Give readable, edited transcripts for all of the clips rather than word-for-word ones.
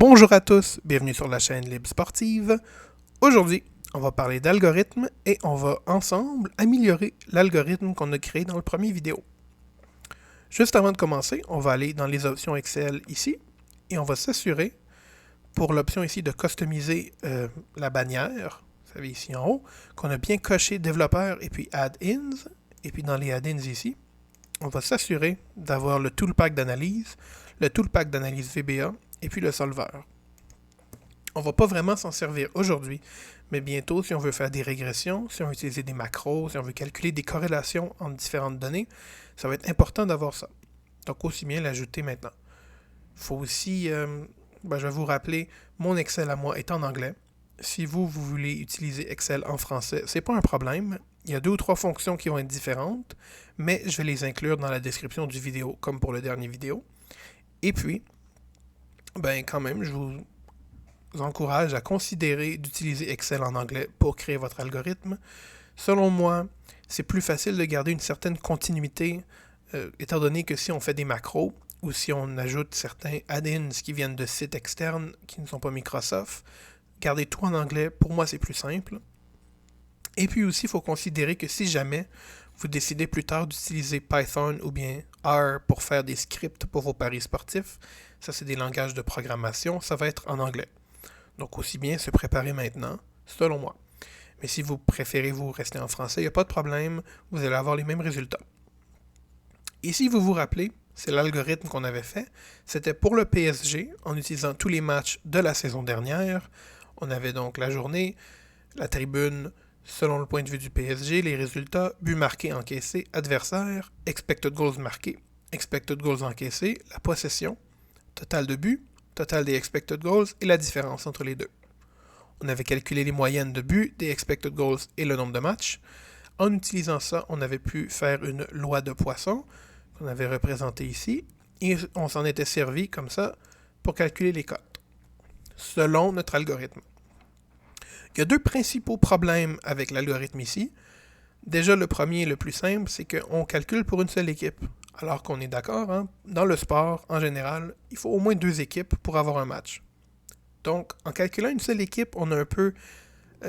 Bonjour à tous, bienvenue sur la chaîne Libre Sportive. Aujourd'hui, on va parler d'algorithmes et on va ensemble améliorer l'algorithme qu'on a créé dans le premier vidéo. Juste avant de commencer, on va aller dans les options Excel ici et on va s'assurer pour l'option ici de customiser la bannière, vous savez ici en haut, qu'on a bien coché développeur et puis add-ins. Et puis dans les add-ins ici, on va s'assurer d'avoir le toolpack d'analyse, le toolpack d'analyse VBA et puis le solveur. On ne va pas vraiment s'en servir aujourd'hui, mais bientôt, si on veut faire des régressions, si on veut utiliser des macros, si on veut calculer des corrélations entre différentes données, ça va être important d'avoir ça. Donc, aussi bien l'ajouter maintenant. Il faut aussi, je vais vous rappeler, mon Excel à moi est en anglais. Si vous voulez utiliser Excel en français, c'est pas un problème. Il y a 2 ou 3 fonctions qui vont être différentes, mais je vais les inclure dans la description du vidéo, comme pour le dernier vidéo. Et puis, quand même, je vous encourage à considérer d'utiliser Excel en anglais pour créer votre algorithme. Selon moi, c'est plus facile de garder une certaine continuité, étant donné que si on fait des macros ou si on ajoute certains add-ins qui viennent de sites externes qui ne sont pas Microsoft, garder tout en anglais, pour moi, c'est plus simple. Et puis aussi, il faut considérer que si jamais vous décidez plus tard d'utiliser Python ou bien R pour faire des scripts pour vos paris sportifs, ça c'est des langages de programmation, ça va être en anglais. Donc aussi bien se préparer maintenant, selon moi. Mais si vous préférez vous rester en français, il n'y a pas de problème, vous allez avoir les mêmes résultats. Et si vous vous rappelez, c'est l'algorithme qu'on avait fait, c'était pour le PSG, en utilisant tous les matchs de la saison dernière. On avait donc la journée, la tribune, selon le point de vue du PSG, les résultats, buts marqués, encaissés, adversaires, expected goals marqués, expected goals encaissés, la possession, total de buts, total des expected goals et la différence entre les deux. On avait calculé les moyennes de buts, des expected goals et le nombre de matchs. En utilisant ça, on avait pu faire une loi de Poisson qu'on avait représentée ici et on s'en était servi comme ça pour calculer les cotes selon notre algorithme. Il y a 2 principaux problèmes avec l'algorithme ici. Déjà, le premier, le plus simple, c'est qu'on calcule pour une seule équipe. Alors qu'on est d'accord, hein? Dans le sport, en général, il faut au moins 2 équipes pour avoir un match. Donc, en calculant une seule équipe, on a un peu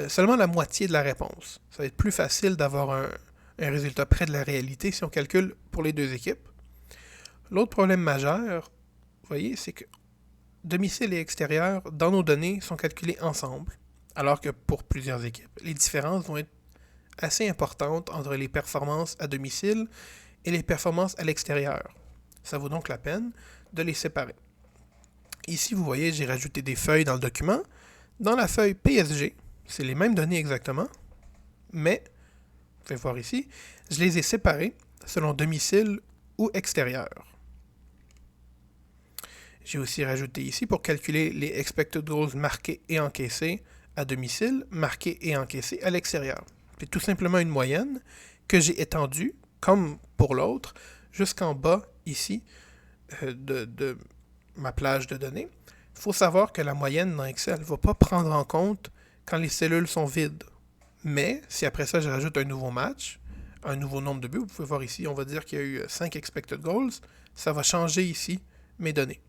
seulement la moitié de la réponse. Ça va être plus facile d'avoir un résultat près de la réalité si on calcule pour les 2 équipes. L'autre problème majeur, vous voyez, c'est que domicile et extérieur, dans nos données, sont calculés ensemble. Alors que pour plusieurs équipes, les différences vont être assez importantes entre les performances à domicile et les performances à l'extérieur. Ça vaut donc la peine de les séparer. Ici, vous voyez, j'ai rajouté des feuilles dans le document. Dans la feuille PSG, c'est les mêmes données exactement, mais, vous pouvez voir ici, je les ai séparées selon domicile ou extérieur. J'ai aussi rajouté ici pour calculer les expected goals marqués et encaissés à domicile, marqués et encaissés à l'extérieur. C'est tout simplement une moyenne que j'ai étendue, comme pour l'autre, jusqu'en bas ici de ma plage de données. Il faut savoir que la moyenne dans Excel ne va pas prendre en compte quand les cellules sont vides. Mais si après ça je rajoute un nouveau match, un nouveau nombre de buts, vous pouvez voir ici, on va dire qu'il y a eu 5 expected goals, ça va changer ici mes données.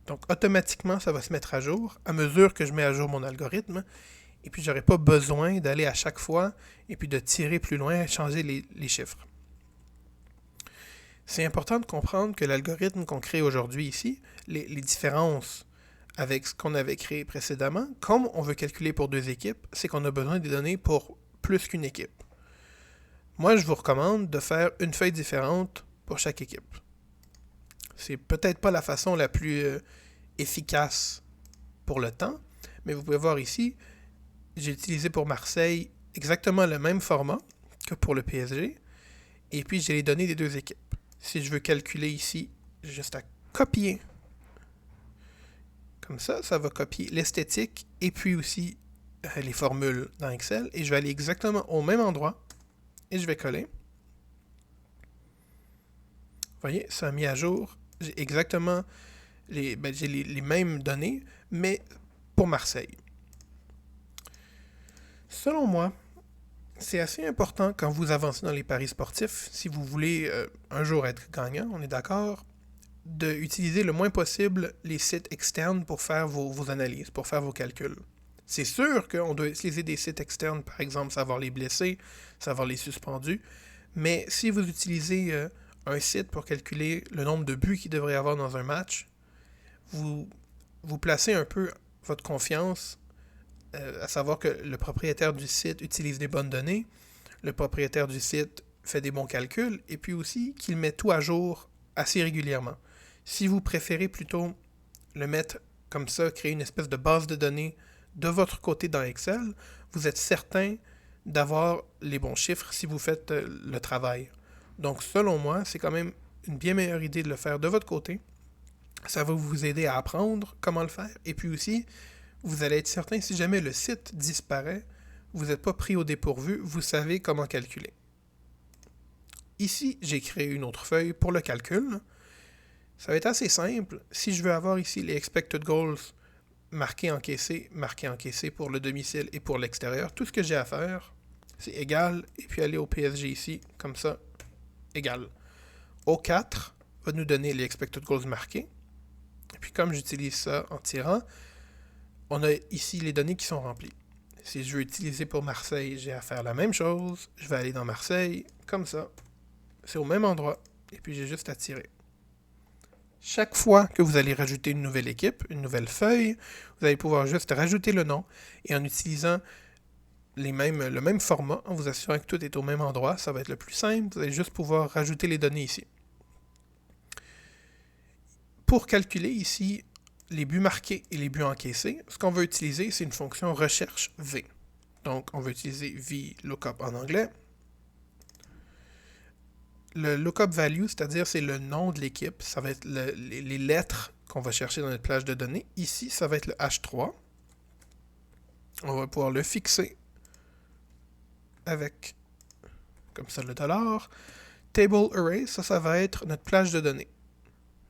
Donc automatiquement, ça va se mettre à jour à mesure que je mets à jour mon algorithme. Et puis, j'aurais pas besoin d'aller à chaque fois et puis de tirer plus loin et changer les chiffres. C'est important de comprendre que l'algorithme qu'on crée aujourd'hui ici, les différences avec ce qu'on avait créé précédemment, comme on veut calculer pour 2 équipes, c'est qu'on a besoin des données pour plus qu'une équipe. Moi, je vous recommande de faire une feuille différente pour chaque équipe. C'est peut-être pas la façon la plus efficace pour le temps, mais vous pouvez voir ici, j'ai utilisé pour Marseille exactement le même format que pour le PSG. Et puis, j'ai les données des 2 équipes. Si je veux calculer ici, j'ai juste à copier. Comme ça, ça va copier l'esthétique et puis aussi les formules dans Excel. Et je vais aller exactement au même endroit et je vais coller. Vous voyez, ça a mis à jour. J'ai exactement les mêmes données, mais pour Marseille. Selon moi, c'est assez important quand vous avancez dans les paris sportifs, si vous voulez un jour être gagnant, on est d'accord, d'utiliser le moins possible les sites externes pour faire vos analyses, pour faire vos calculs. C'est sûr qu'on doit utiliser des sites externes, par exemple, savoir les blessés, savoir les suspendus, mais si vous utilisez un site pour calculer le nombre de buts qu'il devrait y avoir dans un match, vous placez un peu votre confiance à savoir que le propriétaire du site utilise des bonnes données, le propriétaire du site fait des bons calculs, et puis aussi qu'il met tout à jour assez régulièrement. Si vous préférez plutôt le mettre comme ça, créer une espèce de base de données de votre côté dans Excel, vous êtes certain d'avoir les bons chiffres si vous faites le travail. Donc, selon moi, c'est quand même une bien meilleure idée de le faire de votre côté. Ça va vous aider à apprendre comment le faire. Et puis aussi, vous allez être certain, si jamais le site disparaît, vous n'êtes pas pris au dépourvu, vous savez comment calculer. Ici, j'ai créé une autre feuille pour le calcul. Ça va être assez simple. Si je veux avoir ici les expected goals marqués encaissés pour le domicile et pour l'extérieur, tout ce que j'ai à faire, c'est égal, et puis aller au PSG ici, comme ça, égal. O4 va nous donner les expected goals marqués. Et puis comme j'utilise ça en tirant, on a ici les données qui sont remplies. Si je veux utiliser pour Marseille, j'ai à faire la même chose. Je vais aller dans Marseille, comme ça. C'est au même endroit. Et puis j'ai juste à tirer. Chaque fois que vous allez rajouter une nouvelle équipe, une nouvelle feuille, vous allez pouvoir juste rajouter le nom. Et en utilisant le même format, en vous assurant que tout est au même endroit, ça va être le plus simple. Vous allez juste pouvoir rajouter les données ici. Pour calculer ici les buts marqués et les buts encaissés, ce qu'on va utiliser, c'est une fonction recherche V. Donc, on va utiliser VLOOKUP en anglais. Le lookup value, c'est-à-dire c'est le nom de l'équipe, ça va être les lettres qu'on va chercher dans notre plage de données. Ici, ça va être le H3. On va pouvoir le fixer avec, comme ça, le $. Table array, ça va être notre plage de données.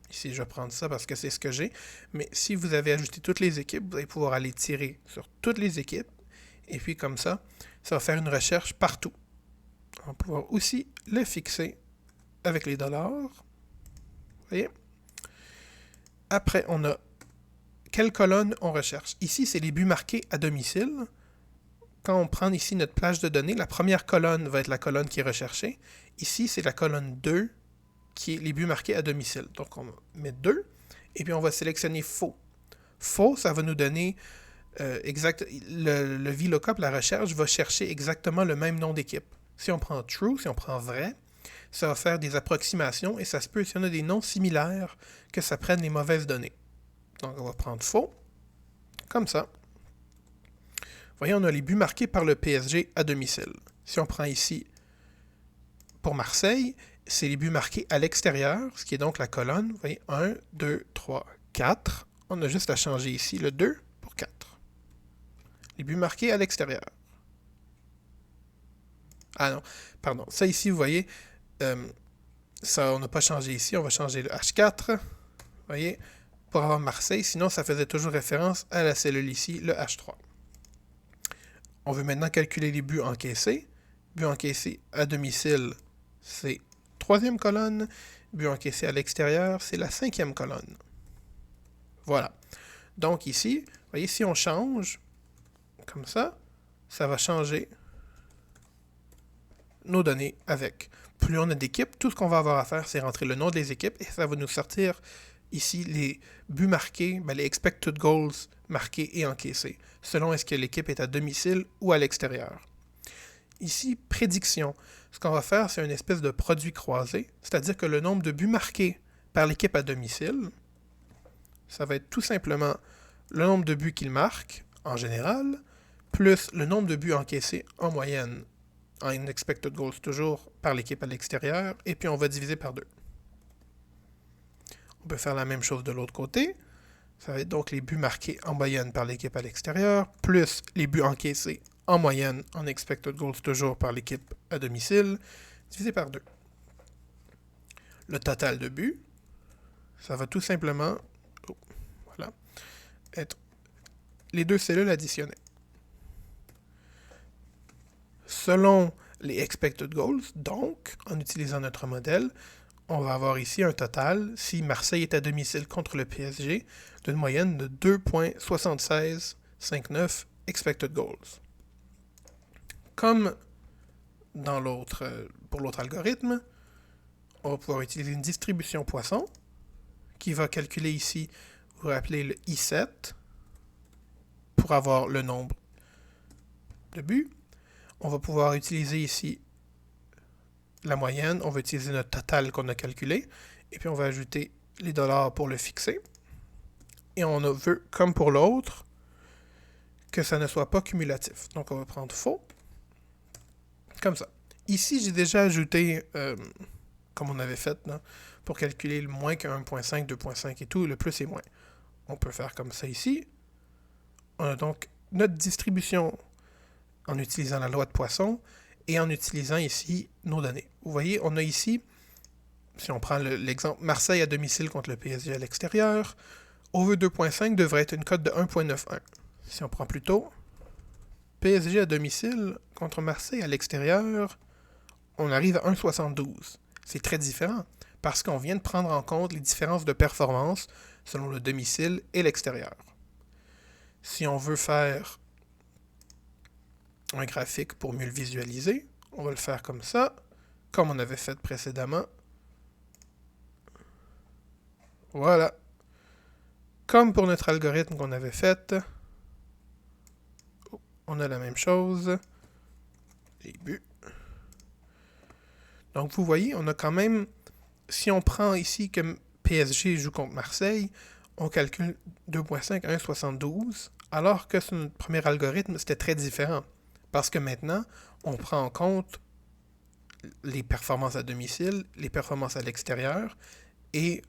Ici, je vais prendre ça parce que c'est ce que j'ai. Mais si vous avez ajouté toutes les équipes, vous allez pouvoir aller tirer sur toutes les équipes. Et puis comme ça va faire une recherche partout. On va pouvoir aussi le fixer avec les $. Vous voyez? Après, on a quelle colonne on recherche. Ici, c'est les buts marqués à domicile. Quand on prend ici notre plage de données, la première colonne va être la colonne qui est recherchée. Ici, c'est la colonne 2 qui est les buts marqués à domicile. Donc, on va mettre 2, et puis on va sélectionner faux. Faux, ça va nous donner le VLOOKUP, la recherche, va chercher exactement le même nom d'équipe. Si on prend true, si on prend vrai, ça va faire des approximations, et ça se peut, si on a des noms similaires, que ça prenne les mauvaises données. Donc, on va prendre faux, comme ça. Vous voyez, on a les buts marqués par le PSG à domicile. Si on prend ici, pour Marseille, c'est les buts marqués à l'extérieur, ce qui est donc la colonne. Vous voyez, 1, 2, 3, 4. On a juste à changer ici le 2 pour 4. Les buts marqués à l'extérieur. Ah non, pardon. Ça ici, vous voyez, ça, on n'a pas changé ici. On va changer le H4. Vous voyez, pour avoir Marseille. Sinon, ça faisait toujours référence à la cellule ici, le H3. On veut maintenant calculer les buts encaissés. Buts encaissés à domicile, c'est 3e colonne. But encaissé à l'extérieur, c'est la 5e colonne. Voilà. Donc ici, vous voyez, si on change, comme ça va changer nos données avec. Plus on a d'équipes, tout ce qu'on va avoir à faire, c'est rentrer le nom des équipes, et ça va nous sortir ici les buts marqués, les expected goals marqués et encaissés, selon est-ce que l'équipe est à domicile ou à l'extérieur. Ici, prédiction. Ce qu'on va faire, c'est une espèce de produit croisé, c'est-à-dire que le nombre de buts marqués par l'équipe à domicile, ça va être tout simplement le nombre de buts qu'il marque, en général, plus le nombre de buts encaissés en moyenne, en expected goals toujours par l'équipe à l'extérieur, et puis on va diviser par 2. On peut faire la même chose de l'autre côté. Ça va être donc les buts marqués en moyenne par l'équipe à l'extérieur, plus les buts encaissés en moyenne, en expected goals toujours par l'équipe à domicile, divisé par 2. Le total de buts, ça va tout simplement être les deux cellules additionnées. Selon les expected goals, donc, en utilisant notre modèle, on va avoir ici un total, si Marseille est à domicile contre le PSG, d'une moyenne de 2,7659 expected goals. Comme pour l'autre algorithme, on va pouvoir utiliser une distribution Poisson qui va calculer ici, vous rappelez le I7 pour avoir le nombre de buts. On va pouvoir utiliser ici la moyenne, on va utiliser notre total qu'on a calculé, et puis on va ajouter les dollars pour le fixer. Et on veut, comme pour l'autre, que ça ne soit pas cumulatif. Donc on va prendre faux, comme ça. Ici, j'ai déjà ajouté, comme on avait fait, là, pour calculer le moins que 1.5, 2.5 et tout, le plus et moins. On peut faire comme ça ici. On a donc notre distribution en utilisant la loi de Poisson et en utilisant ici nos données. Vous voyez, on a ici, si on prend l'exemple Marseille à domicile contre le PSG à l'extérieur, OV 2.5 devrait être une cote de 1.91. Si on prend plutôt PSG à domicile contre Marseille à l'extérieur, on arrive à 1.72. C'est très différent parce qu'on vient de prendre en compte les différences de performance selon le domicile et l'extérieur. Si on veut faire un graphique pour mieux le visualiser, on va le faire comme ça, comme on avait fait précédemment. Voilà. Comme pour notre algorithme qu'on avait fait, on a la même chose. Les buts. Donc vous voyez, on a quand même, si on prend ici que PSG joue contre Marseille, on calcule 2.5 à 1.72, alors que sur notre premier algorithme, c'était très différent. Parce que maintenant, on prend en compte les performances à domicile, les performances à l'extérieur, et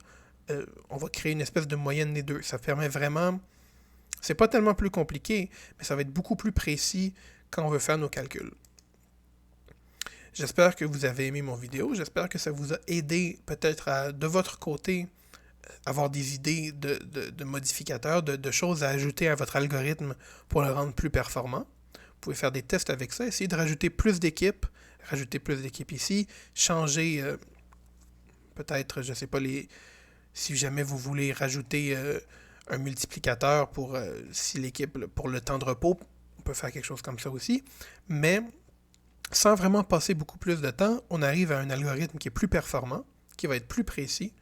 on va créer une espèce de moyenne des deux. Ça permet vraiment... C'est pas tellement plus compliqué, mais ça va être beaucoup plus précis quand on veut faire nos calculs. J'espère que vous avez aimé mon vidéo. J'espère que ça vous a aidé peut-être à, de votre côté, avoir des idées de modificateurs, de choses à ajouter à votre algorithme pour le rendre plus performant. Vous pouvez faire des tests avec ça, essayer de rajouter plus d'équipes ici, changer peut-être, je sais pas, si jamais vous voulez rajouter un multiplicateur pour si l'équipe, pour le temps de repos, on peut faire quelque chose comme ça aussi, mais sans vraiment passer beaucoup plus de temps, on arrive à un algorithme qui est plus performant, qui va être plus précis,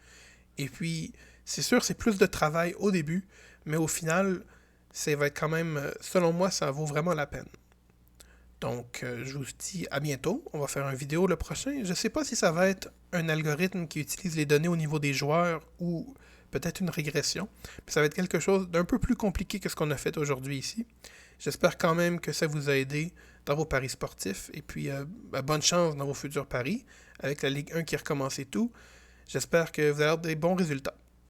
et puis c'est sûr, c'est plus de travail au début, mais au final, ça va être quand même, selon moi, ça vaut vraiment la peine. Donc, je vous dis à bientôt. On va faire une vidéo le prochain. Je ne sais pas si ça va être un algorithme qui utilise les données au niveau des joueurs ou peut-être une régression. Mais ça va être quelque chose d'un peu plus compliqué que ce qu'on a fait aujourd'hui ici. J'espère quand même que ça vous a aidé dans vos paris sportifs. Et puis, bonne chance dans vos futurs paris avec la Ligue 1 qui recommence et tout. J'espère que vous allez avoir des bons résultats.